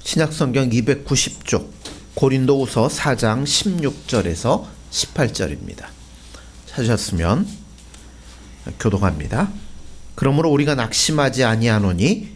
신약성경 290쪽 고린도후서 4장 16절에서 18절입니다. 찾으셨으면 교독합니다. 그러므로 우리가 낙심하지 아니하노니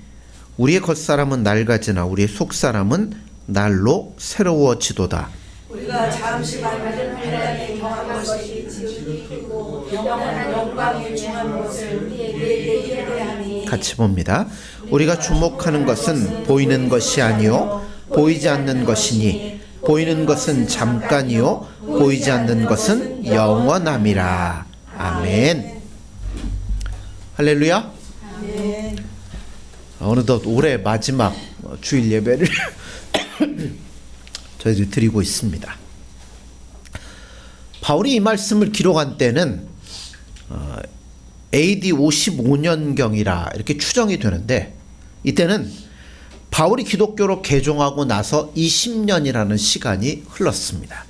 우리의 겉사람은 낡아지나 우리의 속사람은 날로 새로워지도다. 우리가 잠시 환란에 경한 것이 지극히 크고 영원한 영광에 중한 것을 우리에게 이르게 하니. 같이 봅니다. 우리가 주목하는 것은 보이는 것이 아니요 보이지 않는 것이니 보이는 것은 잠깐이요 보이지 않는 것은 영원함이라. 아멘. 할렐루야. 아멘. 어느덧 올해 마지막 주일 예배를 저희들이 드리고 있습니다. 바울이 이 말씀을 기록한 때는 AD 55년경이라 이렇게 추정이 되는데, 이때는 바울이 기독교로 개종하고 나서 20년이라는 시간이 흘렀습니다.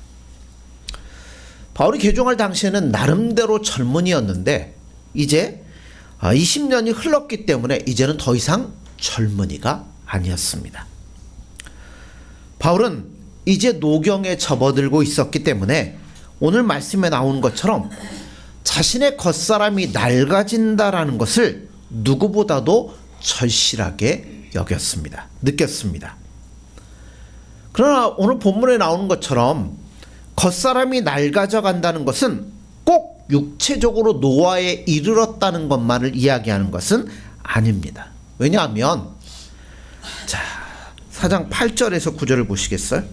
바울이 개종할 당시에는 나름대로 젊은이였는데 이제 20년이 흘렀기 때문에 이제는 더 이상 젊은이가 아니었습니다. 바울은 이제 노경에 접어들고 있었기 때문에 오늘 말씀에 나온 것처럼 자신의 겉사람이 낡아진다라는 것을 누구보다도 절실하게 여겼습니다. 느꼈습니다. 그러나 오늘 본문에 나오는 것처럼 겉사람이 낡아져 간다는 것은 꼭 육체적으로 노화에 이르렀다는 것만을 이야기하는 것은 아닙니다. 왜냐하면 4장 8절에서 9절을 보시겠어요?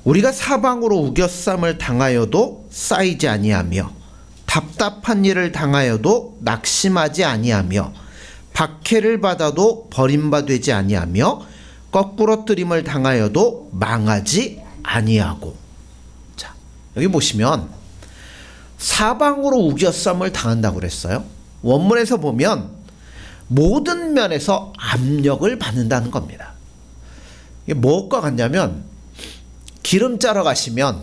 우리가 사방으로 우겨쌈을 당하여도 쌓이지 아니하며 답답한 일을 당하여도 낙심하지 아니하며 박해를 받아도 버림받지 아니하며 거꾸러뜨림을 당하여도 망하지 아니하고. 자, 여기 보시면 사방으로 우겨쌈을 당한다고 그랬어요. 원문에서 보면 모든 면에서 압력을 받는다는 겁니다. 이게 무엇과 같냐면 기름 짜러 가시면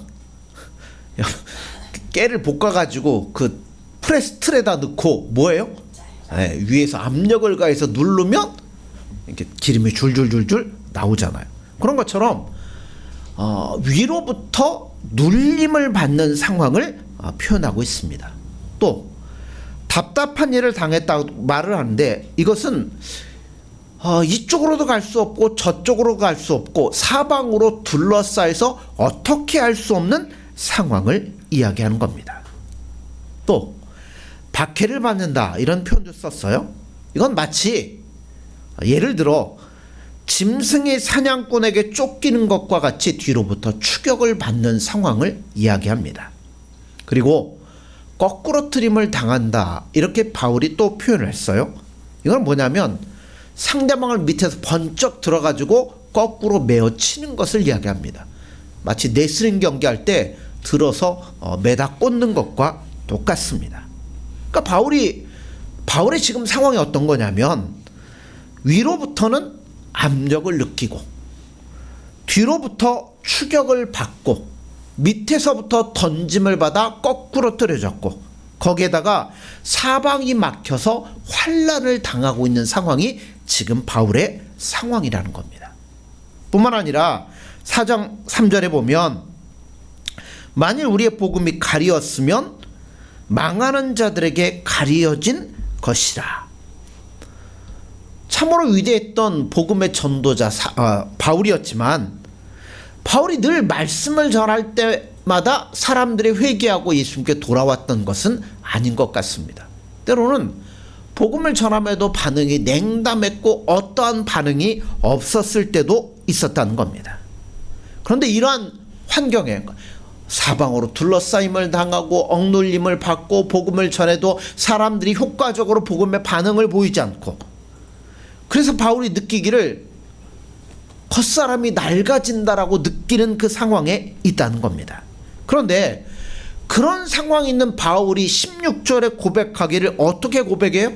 깨를 볶아가지고 그 프레스 틀에다 넣고 뭐예요? 네, 위에서 압력을 가해서 누르면 이렇게 기름이 줄줄줄줄 나오잖아요. 그런 것처럼 위로부터 눌림을 받는 상황을 표현하고 있습니다. 또 답답한 일을 당했다고 말을 하는데 이것은 이쪽으로도 갈 수 없고 저쪽으로 갈 수 없고 사방으로 둘러싸여서 어떻게 할 수 없는 상황을 이야기하는 겁니다. 또 박해를 받는다 이런 표현도 썼어요. 이건 마치 예를 들어 짐승이 사냥꾼에게 쫓기는 것과 같이 뒤로부터 추격을 받는 상황을 이야기합니다. 그리고 거꾸러뜨림을 당한다 이렇게 바울이 또 표현을 했어요. 이건 뭐냐면 상대방을 밑에서 번쩍 들어가지고 거꾸로 메어치는 것을 이야기합니다. 마치 레슬링 경기할 때 들어서 매다 꽂는 것과 똑같습니다. 그러니까 바울의 지금 상황이 어떤 거냐면 위로부터는 압력을 느끼고 뒤로부터 추격을 받고 밑에서부터 던짐을 받아 거꾸로 떨어졌고 거기에다가 사방이 막혀서 환난을 당하고 있는 상황이 지금 바울의 상황이라는 겁니다. 뿐만 아니라 4장 3절에 보면 만일 우리의 복음이 가리었으면 망하는 자들에게 가리어진 것이라. 참으로 위대했던 복음의 전도자 바울이었지만 바울이 늘 말씀을 전할 때마다 사람들이 회개하고 예수님께 돌아왔던 것은 아닌 것 같습니다. 때로는 복음을 전함에도 반응이 냉담했고 어떠한 반응이 없었을 때도 있었다는 겁니다. 그런데 이러한 환경에 사방으로 둘러싸임을 당하고 억눌림을 받고 복음을 전해도 사람들이 효과적으로 복음에 반응을 보이지 않고, 그래서 바울이 느끼기를 겉사람이 낡아진다라고 느끼는 그 상황에 있다는 겁니다. 그런데 그런 상황이 있는 바울이 16절에 고백하기를 어떻게 고백해요?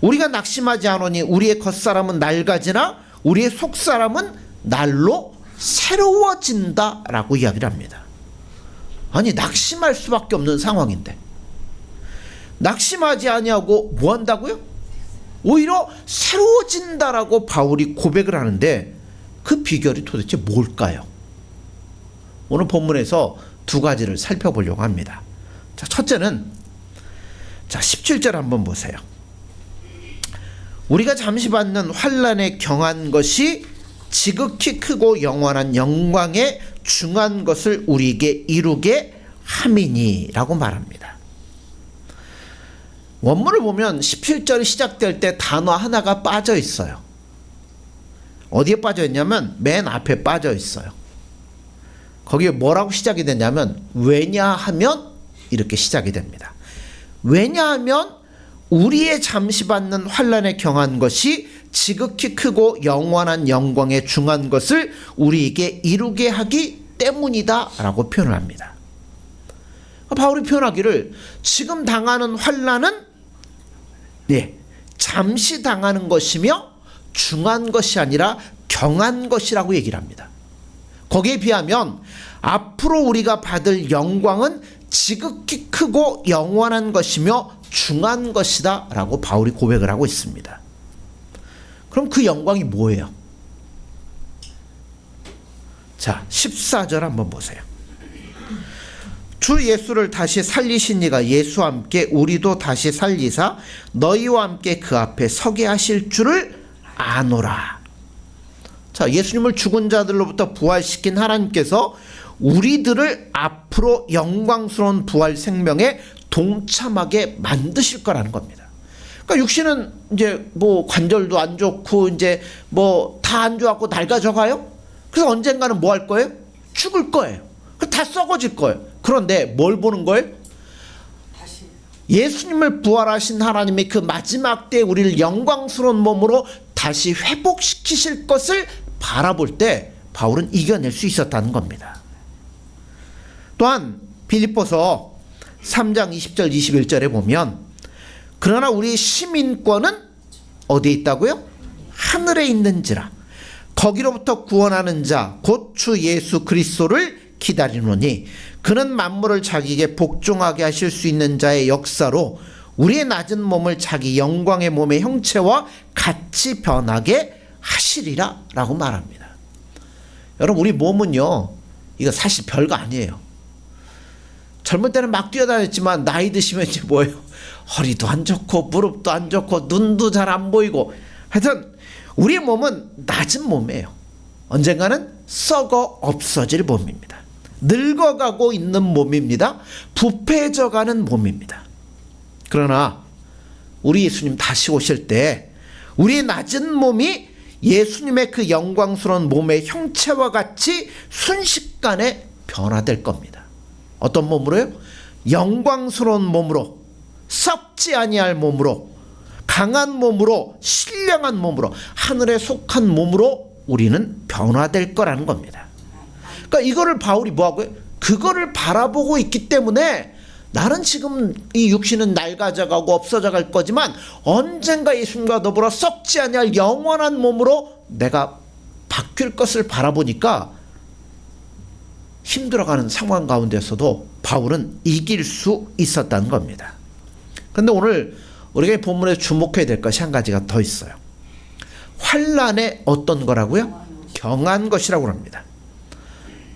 우리가 낙심하지 않으니 우리의 겉사람은 낡아지나 우리의 속사람은 날로 새로워진다 라고 이야기를 합니다. 아니, 낙심할 수밖에 없는 상황인데 낙심하지 아니하고 뭐 한다고요? 오히려 새로워진다라고 바울이 고백을 하는데 그 비결이 도대체 뭘까요? 오늘 본문에서 두 가지를 살펴보려고 합니다. 자, 첫째는 17절 한번 보세요. 우리가 잠시 받는 환난에 경한 것이 지극히 크고 영원한 영광에 중한 것을 우리에게 이루게 함이니라고 말합니다. 원문을 보면 17절이 시작될 때 단어 하나가 빠져 있어요. 어디에 빠져 있냐면 맨 앞에 빠져 있어요. 거기에 뭐라고 시작이 되냐면 왜냐하면 이렇게 시작이 됩니다. 왜냐하면 우리의 잠시 받는 환난에 경한 것이 지극히 크고 영원한 영광에 중한 것을 우리에게 이루게 하기 때문이다 라고 표현을 합니다. 바울이 표현하기를 지금 당하는 환난은 잠시 당하는 것이며 중한 것이 아니라 경한 것이라고 얘기를 합니다. 거기에 비하면 앞으로 우리가 받을 영광은 지극히 크고 영원한 것이며 중한 것이다 라고 바울이 고백을 하고 있습니다. 그럼 그 영광이 뭐예요? 자, 14절 한번 보세요. 주 예수를 다시 살리신 이가 예수와 함께 우리도 다시 살리사 너희와 함께 그 앞에 서게 하실 줄을 아노라. 자, 예수님을 죽은 자들로부터 부활시킨 하나님께서 우리들을 앞으로 영광스러운 부활 생명에 동참하게 만드실 거라는 겁니다. 그러니까 육신은 이제 뭐 관절도 안 좋고 이제 뭐 다 안 좋았고 낡아져 가요. 그래서 언젠가는 뭐 할 거예요? 죽을 거예요. 다 썩어질 거예요. 그런데 뭘 보는 거예요? 예수님을 부활하신 하나님이 그 마지막 때에 우리를 영광스러운 몸으로 다시 회복시키실 것을 바라볼 때 바울은 이겨낼 수 있었다는 겁니다. 또한 빌립보서 3장 20절 21절에 보면 그러나 우리 시민권은 어디에 있다고요? 하늘에 있는지라 거기로부터 구원하는 자 곧 주 예수 그리스도를 기다리노니 그는 만물을 자기에게 복종하게 하실 수 있는 자의 역사로 우리의 낮은 몸을 자기 영광의 몸의 형체와 같이 변하게 하시리라 라고 말합니다. 여러분, 우리 몸은요 이거 사실 별거 아니에요. 젊을 때는 막 뛰어다녔지만 나이 드시면 이제 뭐예요? 허리도 안 좋고 무릎도 안 좋고 눈도 잘 안 보이고 하여튼 우리의 몸은 낮은 몸이에요. 언젠가는 썩어 없어질 몸입니다. 늙어가고 있는 몸입니다. 부패져가는 몸입니다. 그러나 우리 예수님 다시 오실 때 우리의 낮은 몸이 예수님의 그 영광스러운 몸의 형체와 같이 순식간에 변화될 겁니다. 어떤 몸으로요? 영광스러운 몸으로, 썩지 아니할 몸으로, 강한 몸으로, 신령한 몸으로, 하늘에 속한 몸으로 우리는 변화될 거라는 겁니다. 그러니까 이거를 바울이 뭐하고요? 그거를 바라보고 있기 때문에 나는 지금 이 육신은 낡아져가고 없어져갈 거지만 언젠가 예수님과 더불어 썩지 아니할 영원한 몸으로 내가 바뀔 것을 바라보니까 힘들어가는 상황 가운데서도 바울은 이길 수 있었다는 겁니다. 그런데 오늘 우리가 이 본문에 주목해야 될 것이 한 가지가 더 있어요. 환난에 어떤 거라고요? 경한 것이라고 합니다.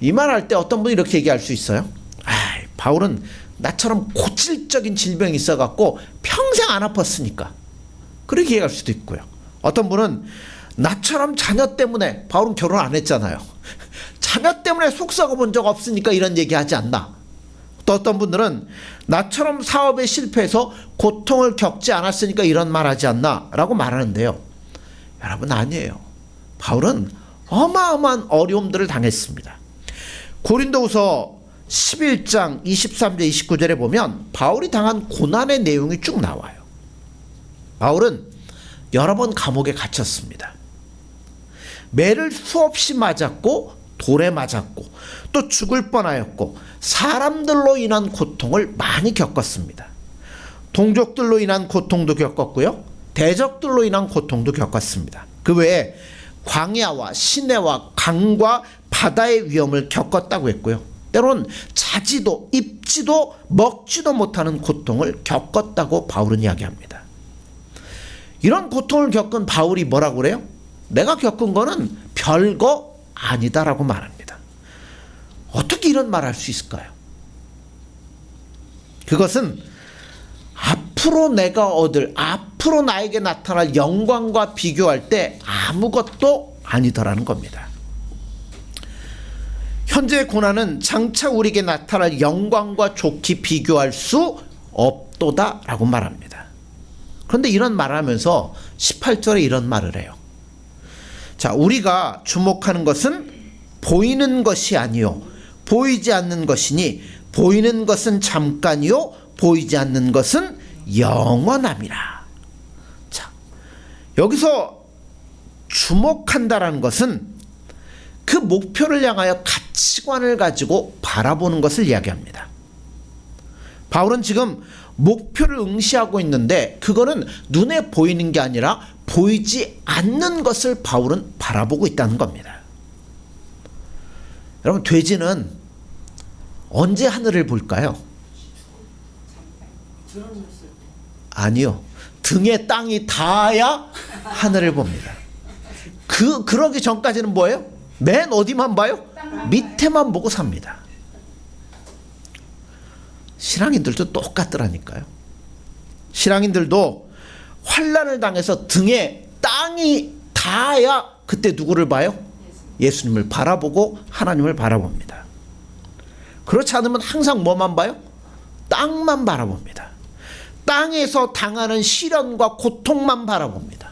이 말 할 때 어떤 분이 이렇게 얘기할 수 있어요? 바울은 나처럼 고질적인 질병이 있어갖고 평생 안 아팠으니까 그렇게 얘기할 수도 있고요. 어떤 분은 나처럼 자녀 때문에, 바울은 결혼 안 했잖아요. 자녀 때문에 속 썩어본 적 없으니까 이런 얘기하지 않나. 또 어떤 분들은 나처럼 사업에 실패해서 고통을 겪지 않았으니까 이런 말 하지 않나 라고 말하는데요. 여러분, 아니에요. 바울은 어마어마한 어려움들을 당했습니다. 고린도후서 11장 23절 29절에 보면 바울이 당한 고난의 내용이 쭉 나와요. 바울은 여러 번 감옥에 갇혔습니다. 매를 수없이 맞았고 돌에 맞았고 또 죽을 뻔하였고 사람들로 인한 고통을 많이 겪었습니다. 동족들로 인한 고통도 겪었고요. 대적들로 인한 고통도 겪었습니다. 그 외에 광야와 시내와 강과 바다의 위험을 겪었다고 했고요. 때론 자지도 입지도 먹지도 못하는 고통을 겪었다고 바울은 이야기합니다. 이런 고통을 겪은 바울이 뭐라고 그래요? 내가 겪은 거는 별거 아니다라고 말합니다. 어떻게 이런 말 할 수 있을까요? 그것은 앞으로 내가 얻을, 앞으로 나에게 나타날 영광과 비교할 때 아무것도 아니더라는 겁니다. 현재의 고난은 장차 우리에게 나타날 영광과 좋게 비교할 수 없도다라고 말합니다. 그런데 이런 말을 하면서 18절에 이런 말을 해요. 자, 우리가 주목하는 것은 보이는 것이 아니요 보이지 않는 것이니 보이는 것은 잠깐이요 보이지 않는 것은 영원함이라. 자, 여기서 주목한다라는 것은 그 목표를 향하여 가치관을 가지고 바라보는 것을 이야기합니다. 바울은 지금 목표를 응시하고 있는데 그거는 눈에 보이는 게 아니라 보이지 않는 것을 바울은 바라보고 있다는 겁니다. 여러분, 돼지는 언제 하늘을 볼까요? 아니요. 등에 땅이 닿아야 하늘을 봅니다. 그러기 전까지는 뭐예요? 맨 어디만 봐요? 밑에만 보고 삽니다. 신앙인들도 똑같더라니까요. 신앙인들도 환난을 당해서 등에 땅이 닿아야 그때 누구를 봐요? 예수님을 바라보고 하나님을 바라봅니다. 그렇지 않으면 항상 뭐만 봐요? 땅만 바라봅니다. 땅에서 당하는 시련과 고통만 바라봅니다.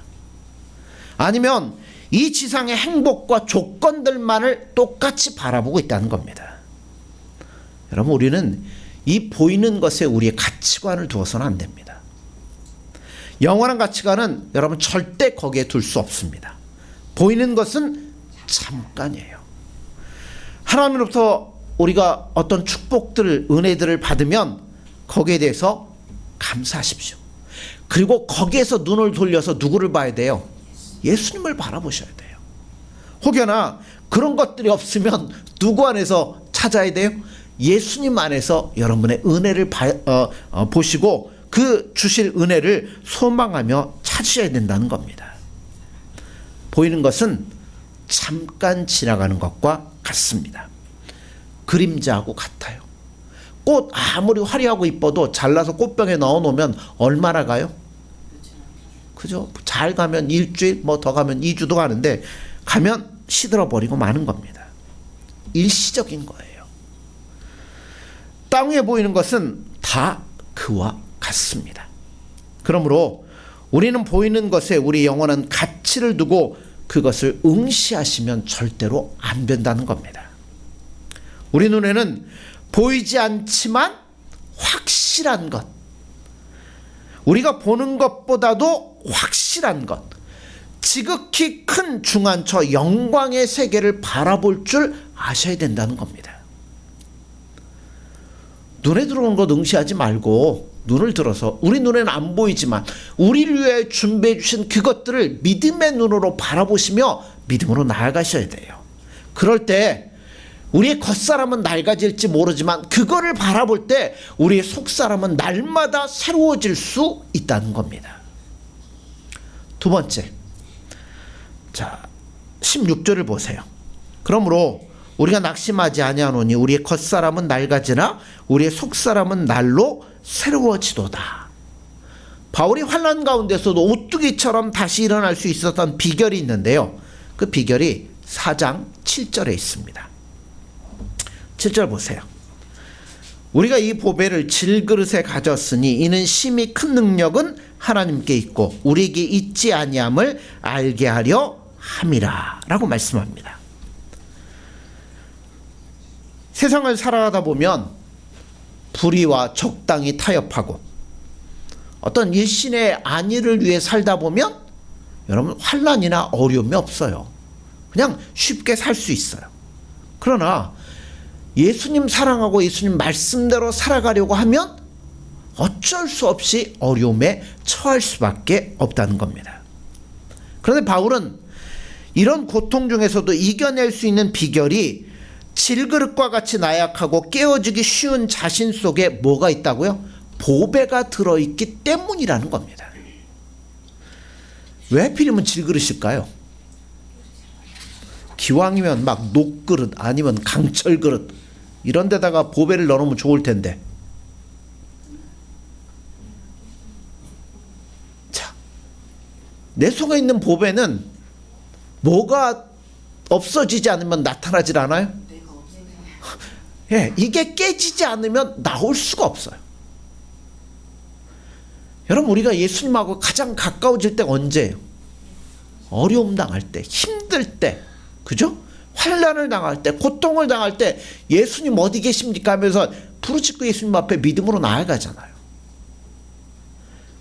아니면 이 지상의 행복과 조건들만을 똑같이 바라보고 있다는 겁니다. 여러분, 우리는 이 보이는 것에 우리의 가치관을 두어서는 안 됩니다. 영원한 가치관은 여러분 절대 거기에 둘 수 없습니다. 보이는 것은 잠깐이에요. 하나님으로부터 우리가 어떤 축복들, 은혜들을 받으면 거기에 대해서 감사하십시오. 그리고 거기에서 눈을 돌려서 누구를 봐야 돼요? 예수님을 바라보셔야 돼요. 혹여나 그런 것들이 없으면 누구 안에서 찾아야 돼요? 예수님 안에서 여러분의 은혜를 보시고 그 주실 은혜를 소망하며 찾으셔야 된다는 겁니다. 보이는 것은 잠깐 지나가는 것과 같습니다. 그림자하고 같아요. 꽃 아무리 화려하고 이뻐도 잘라서 꽃병에 넣어놓으면 얼마나 가요? 그죠? 잘 가면 일주일, 뭐 더 가면 2주도 가는데 가면 시들어버리고 마는 겁니다. 일시적인 거예요. 땅 위에 보이는 것은 다 그와 같습니다. 그러므로 우리는 보이는 것에 우리 영원한 가치를 두고 그것을 응시하시면 절대로 안 된다는 겁니다. 우리 눈에는 보이지 않지만 확실한 것, 우리가 보는 것보다도 확실한 것, 지극히 큰 중한처 영광의 세계를 바라볼 줄 아셔야 된다는 겁니다. 눈에 들어오는 것 응시하지 말고 눈을 들어서 우리 눈에는 안 보이지만 우리를 위해 준비해 주신 그것들을 믿음의 눈으로 바라보시며 믿음으로 나아가셔야 돼요. 그럴 때 우리의 겉사람은 낡아질지 모르지만 그거를 바라볼 때 우리의 속사람은 날마다 새로워질 수 있다는 겁니다. 두 번째, 자 16절을 보세요. 그러므로 우리가 낙심하지 아니하노니 우리의 겉사람은 낡아지나 우리의 속사람은 날로 새로워지도다. 바울이 환난 가운데서도 오뚜기처럼 다시 일어날 수 있었던 비결이 있는데요. 그 비결이 4장 7절에 있습니다. 7절 보세요. 우리가 이 보배를 질그릇에 가졌으니 이는 심히 큰 능력은 하나님께 있고 우리에게 있지 아니함을 알게 하려 함이라 라고 말씀합니다. 세상을 살아가다 보면 불의와 적당히 타협하고 어떤 일신의 안위를 위해 살다 보면 여러분 환난이나 어려움이 없어요. 그냥 쉽게 살 수 있어요. 그러나 예수님 사랑하고 예수님 말씀대로 살아가려고 하면 어쩔 수 없이 어려움에 처할 수밖에 없다는 겁니다. 그런데 바울은 이런 고통 중에서도 이겨낼 수 있는 비결이 질그릇과 같이 나약하고 깨어지기 쉬운 자신 속에 뭐가 있다고요? 보배가 들어있기 때문이라는 겁니다. 왜 하필이면 질그릇일까요? 기왕이면 막 녹그릇 아니면 강철그릇 이런 데다가 보배를 넣어놓으면 좋을 텐데. 자, 내 속에 있는 보배는 뭐가 없어지지 않으면 나타나질 않아요? 예, 이게 깨지지 않으면 나올 수가 없어요. 여러분, 우리가 예수님하고 가장 가까워질 때가 언제예요? 어려움 당할 때, 힘들 때, 그죠? 환난을 당할 때, 고통을 당할 때 예수님 어디 계십니까 하면서 부르짖고 예수님 앞에 믿음으로 나아가잖아요.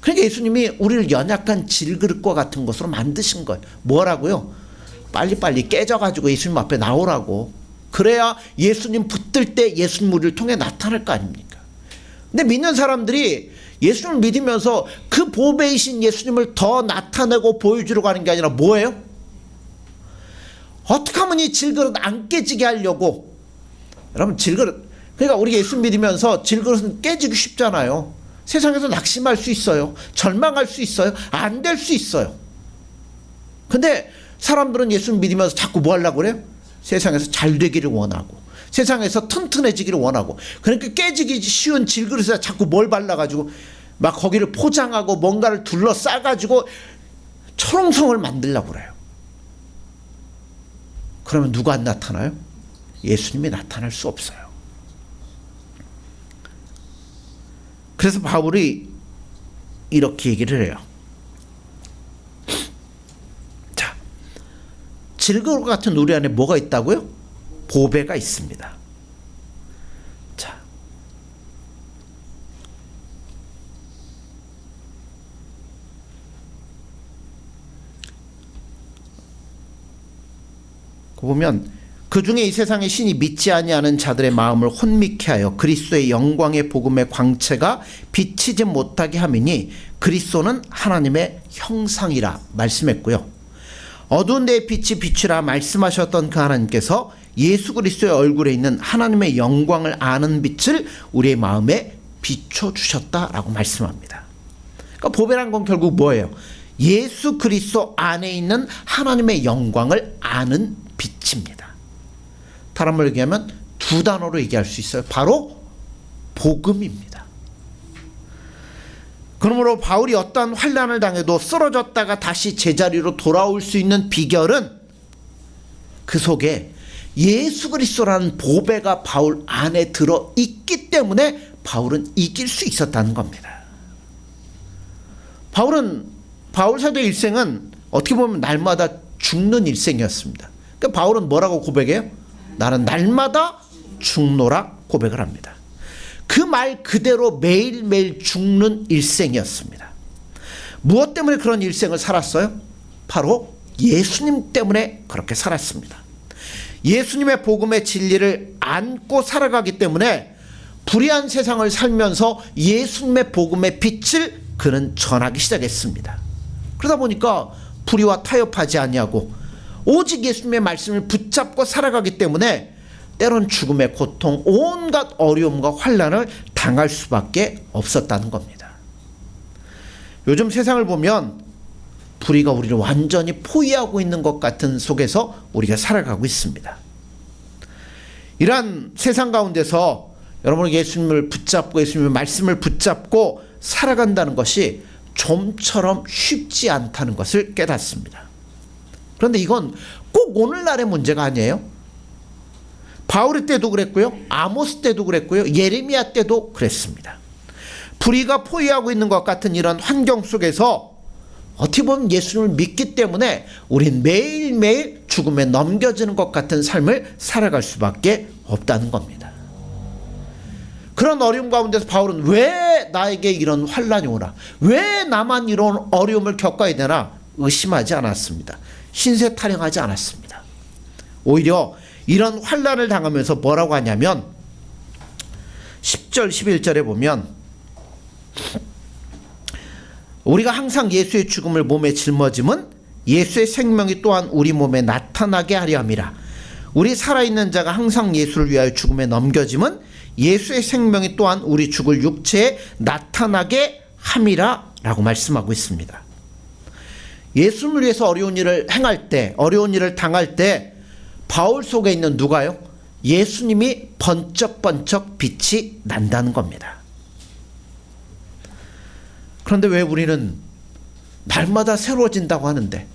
그러니까 예수님이 우리를 연약한 질그릇과 같은 것으로 만드신 거예요. 뭐라고요? 빨리빨리 깨져가지고 예수님 앞에 나오라고. 그래야 예수님 붙들 때 예수님 우리를 통해 나타날 거 아닙니까? 근데 믿는 사람들이 예수님을 믿으면서 그 보배이신 예수님을 더 나타내고 보여주려고 하는 게 아니라 뭐예요? 어떻게 하면 이 질그릇 안 깨지게 하려고. 여러분, 질그릇, 그러니까 우리가 예수님 믿으면서 질그릇은 깨지기 쉽잖아요. 세상에서 낙심할 수 있어요. 절망할 수 있어요. 안 될 수 있어요. 근데 사람들은 예수님 믿으면서 자꾸 뭐 하려고 그래요? 세상에서 잘 되기를 원하고, 세상에서 튼튼해지기를 원하고, 그러니까 깨지기 쉬운 질그릇에 자꾸 뭘 발라가지고 막 거기를 포장하고 뭔가를 둘러싸가지고 초롱성을 만들려고 그래요. 그러면 누가 안 나타나요? 예수님이 나타날 수 없어요. 그래서 바울이 이렇게 얘기를 해요. 자, 질그릇 같은 우리 안에 뭐가 있다고요? 보배가 있습니다. 자, 보면 그 중에 이 세상의 신이 믿지 아니하는 자들의 마음을 혼미케 하여 그리스도의 영광의 복음의 광채가 비치지 못하게 함이니 그리스도는 하나님의 형상이라 말씀했고요. 어두운 데에 빛이 비추라 말씀하셨던 그 하나님께서 예수 그리스도의 얼굴에 있는 하나님의 영광을 아는 빛을 우리의 마음에 비춰주셨다라고 말씀합니다. 그러니까 보배란 건 결국 뭐예요? 예수 그리스도 안에 있는 하나님의 영광을 아는 빛입니다. 다른 말로 얘기하면 두 단어로 얘기할 수 있어요. 바로 복음입니다. 그러므로 바울이 어떠한 환난을 당해도 쓰러졌다가 다시 제자리로 돌아올 수 있는 비결은 그 속에 예수 그리스도라는 보배가 바울 안에 들어 있기 때문에 바울은 이길 수 있었다는 겁니다. 바울 사도의 일생은 어떻게 보면 날마다 죽는 일생이었습니다. 그러니까 바울은 뭐라고 고백해요? 나는 날마다 죽노라 고백을 합니다. 그 말 그대로 매일매일 죽는 일생이었습니다. 무엇 때문에 그런 일생을 살았어요? 바로 예수님 때문에 그렇게 살았습니다. 예수님의 복음의 진리를 안고 살아가기 때문에 불의한 세상을 살면서 예수님의 복음의 빛을 그는 전하기 시작했습니다. 그러다 보니까 불의와 타협하지 아니하고 오직 예수님의 말씀을 붙잡고 살아가기 때문에 때론 죽음의 고통, 온갖 어려움과 환난을 당할 수밖에 없었다는 겁니다. 요즘 세상을 보면 불의가 우리를 완전히 포위하고 있는 것 같은 속에서 우리가 살아가고 있습니다. 이러한 세상 가운데서 여러분 예수님을 붙잡고 예수님의 말씀을 붙잡고 살아간다는 것이 좀처럼 쉽지 않다는 것을 깨닫습니다. 그런데 이건 꼭 오늘날의 문제가 아니에요. 바울 때도 그랬고요. 아모스 때도 그랬고요. 예레미야 때도 그랬습니다. 불의가 포위하고 있는 것 같은 이런 환경 속에서 어떻게 보면 예수님을 믿기 때문에 우린 매일매일 죽음에 넘겨지는 것 같은 삶을 살아갈 수밖에 없다는 겁니다. 그런 어려움 가운데서 바울은 왜 나에게 이런 환난이 오나? 왜 나만 이런 어려움을 겪어야 되나? 의심하지 않았습니다. 신세 타령하지 않았습니다. 오히려 이런 환난을 당하면서 뭐라고 하냐면 10절 11절에 보면 우리가 항상 예수의 죽음을 몸에 짊어짐은 예수의 생명이 또한 우리 몸에 나타나게 하려 함이라. 우리 살아있는 자가 항상 예수를 위하여 죽음에 넘겨짐은 예수의 생명이 또한 우리 죽을 육체에 나타나게 함이라 라고 말씀하고 있습니다. 예수님을 위해서 어려운 일을 행할 때, 어려운 일을 당할 때 바울 속에 있는 누가요? 예수님이 번쩍번쩍 빛이 난다는 겁니다. 그런데 왜 우리는 날마다 새로워진다고 하는데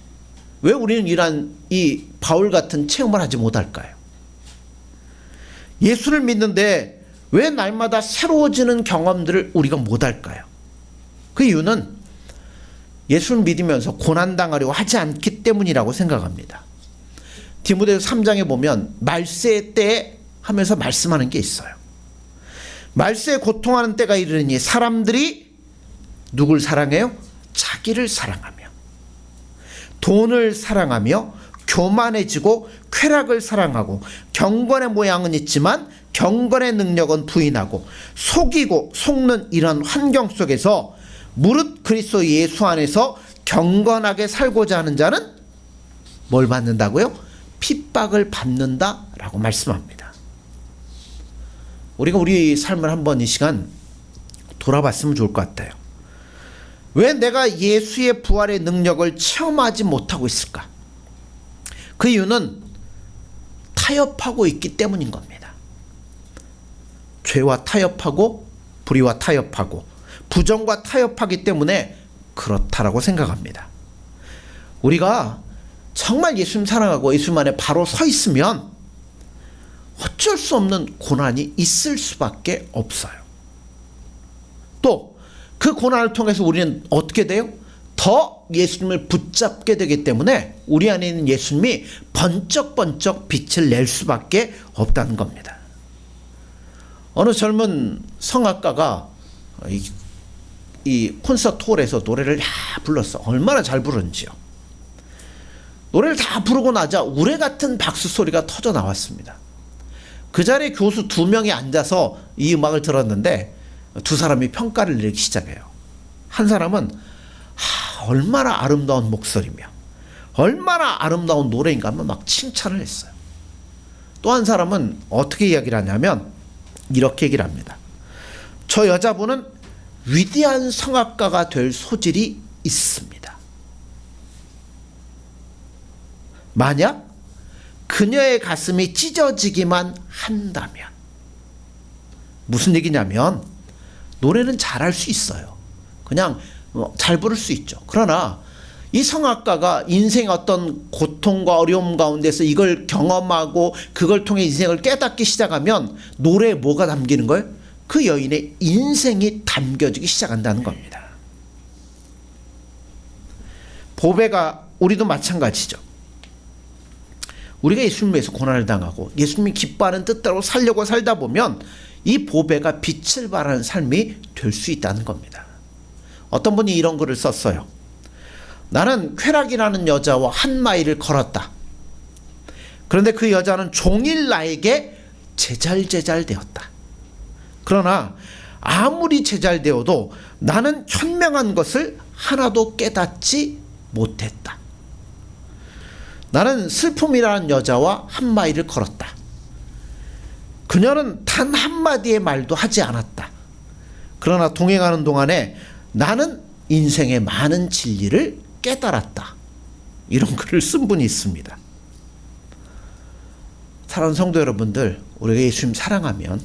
왜 우리는 이러한 이 바울 같은 체험을 하지 못할까요? 예수를 믿는데 왜 날마다 새로워지는 경험들을 우리가 못할까요? 그 이유는 예수를 믿으면서 고난당하려고 하지 않기 때문이라고 생각합니다. 디모데후서 3장에 보면 말세의 때에 하면서 말씀하는 게 있어요. 말세에 고통하는 때가 이르니 사람들이 누굴 사랑해요? 자기를 사랑하며 돈을 사랑하며 교만해지고 쾌락을 사랑하고 경건의 모양은 있지만 경건의 능력은 부인하고 속이고 속는 이런 환경 속에서 무릇 그리스도 예수 안에서 경건하게 살고자 하는 자는 뭘 받는다고요? 핍박을 받는다라고 말씀합니다. 우리가 우리 삶을 한번 이 시간 돌아봤으면 좋을 것 같아요. 왜 내가 예수의 부활의 능력을 체험하지 못하고 있을까? 그 이유는 타협하고 있기 때문인 겁니다. 죄와 타협하고 불의와 타협하고 부정과 타협하기 때문에 그렇다라고 생각합니다. 우리가 정말 예수님 사랑하고 예수님 안에 바로 서 있으면 어쩔 수 없는 고난이 있을 수밖에 없어요. 또 그 고난을 통해서 우리는 어떻게 돼요? 더 예수님을 붙잡게 되기 때문에 우리 안에 있는 예수님이 번쩍번쩍 빛을 낼 수밖에 없다는 겁니다. 어느 젊은 성악가가 이 콘서트 홀에서 노래를 다 불렀어. 얼마나 잘 부르는지요. 노래를 다 부르고 나자 우레 같은 박수 소리가 터져 나왔습니다. 그 자리에 교수 2명이 앉아서 이 음악을 들었는데 두 사람이 평가를 내리기 시작해요. 한 사람은 얼마나 아름다운 목소리며 얼마나 아름다운 노래인가 하면 막 칭찬을 했어요. 또 한 사람은 어떻게 이야기를 하냐면 이렇게 얘기를 합니다. 저 여자분은 위대한 성악가가 될 소질이 있습니다. 만약 그녀의 가슴이 찢어지기만 한다면. 무슨 얘기냐면 노래는 잘할 수 있어요. 그냥 잘 부를 수 있죠. 그러나 이 성악가가 인생의 어떤 고통과 어려움 가운데서 이걸 경험하고 그걸 통해 인생을 깨닫기 시작하면 노래에 뭐가 담기는 거예요? 그 여인의 인생이 담겨지기 시작한다는 겁니다. 보배가 우리도 마찬가지죠. 우리가 예수님 위해서 고난을 당하고 예수님이 기뻐하는 뜻대로 살려고 살다 보면 이 보배가 빛을 발하는 삶이 될 수 있다는 겁니다. 어떤 분이 이런 글을 썼어요. 나는 쾌락이라는 여자와 한 마일을 걸었다. 그런데 그 여자는 종일 나에게 제잘제잘 되었다. 그러나 아무리 제잘되어도 나는 현명한 것을 하나도 깨닫지 못했다. 나는 슬픔이라는 여자와 한 마일을 걸었다. 그녀는 단 한마디의 말도 하지 않았다. 그러나 동행하는 동안에 나는 인생의 많은 진리를 깨달았다. 이런 글을 쓴 분이 있습니다. 사랑하는 성도 여러분들, 우리가 예수님 사랑하면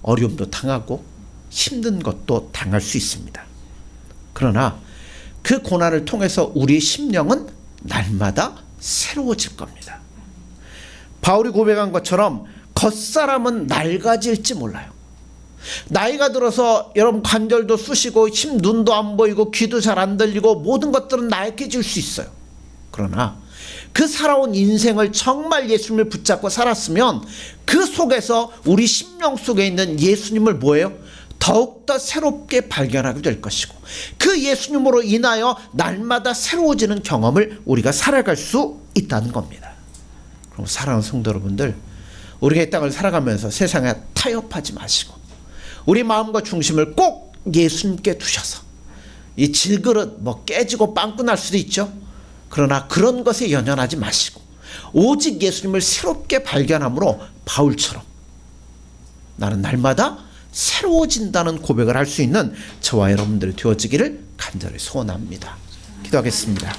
어려움도 당하고 힘든 것도 당할 수 있습니다. 그러나 그 고난을 통해서 우리의 심령은 날마다 새로워질 겁니다. 바울이 고백한 것처럼 겉사람은 낡아질지 몰라요. 나이가 들어서 여러분 관절도 쑤시고 눈도 안 보이고 귀도 잘 안 들리고 모든 것들은 나약해질 수 있어요. 그러나 그 살아온 인생을 정말 예수님을 붙잡고 살았으면 그 속에서 우리 심령 속에 있는 예수님을 뭐예요? 더욱더 새롭게 발견하게 될 것이고 그 예수님으로 인하여 날마다 새로워지는 경험을 우리가 살아갈 수 있다는 겁니다. 그럼 사랑하는 성도 여러분들, 우리가 이 땅을 살아가면서 세상에 타협하지 마시고 우리 마음과 중심을 꼭 예수님께 두셔서 이 질그릇 깨지고 빵꾸 날 수도 있죠. 그러나 그런 것에 연연하지 마시고 오직 예수님을 새롭게 발견함으로 바울처럼 나는 날마다 새로워진다는 고백을 할 수 있는 저와 여러분들이 되어지기를 간절히 소원합니다. 기도하겠습니다.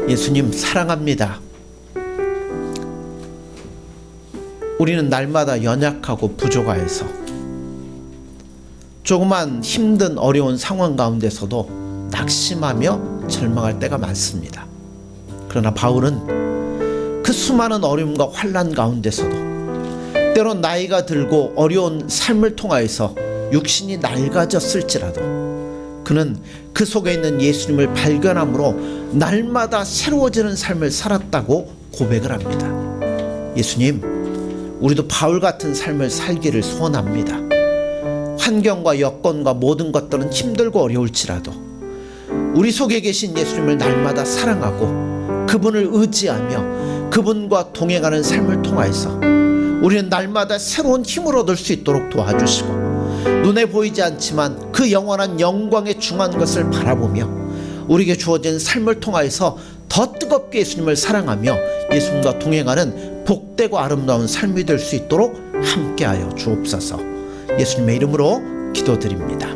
예수님 사랑합니다. 우리는 날마다 연약하고 부족하여서 조그만 힘든 어려운 상황 가운데서도 낙심하며 절망할 때가 많습니다. 그러나 바울은 그 수많은 어려움과 환난 가운데서도 때론 나이가 들고 어려운 삶을 통하여서 육신이 낡아졌을지라도 그는 그 속에 있는 예수님을 발견함으로 날마다 새로워지는 삶을 살았다고 고백을 합니다. 예수님, 우리도 바울 같은 삶을 살기를 소원합니다. 환경과 여건과 모든 것들은 힘들고 어려울지라도 우리 속에 계신 예수님을 날마다 사랑하고 그분을 의지하며 그분과 동행하는 삶을 통하여서 우리는 날마다 새로운 힘을 얻을 수 있도록 도와주시고 눈에 보이지 않지만 그 영원한 영광에 중한 것을 바라보며 우리에게 주어진 삶을 통하여서 더 뜨겁게 예수님을 사랑하며 예수님과 동행하는 복되고 아름다운 삶이 될 수 있도록 함께하여 주옵소서. 예수님의 이름으로 기도드립니다.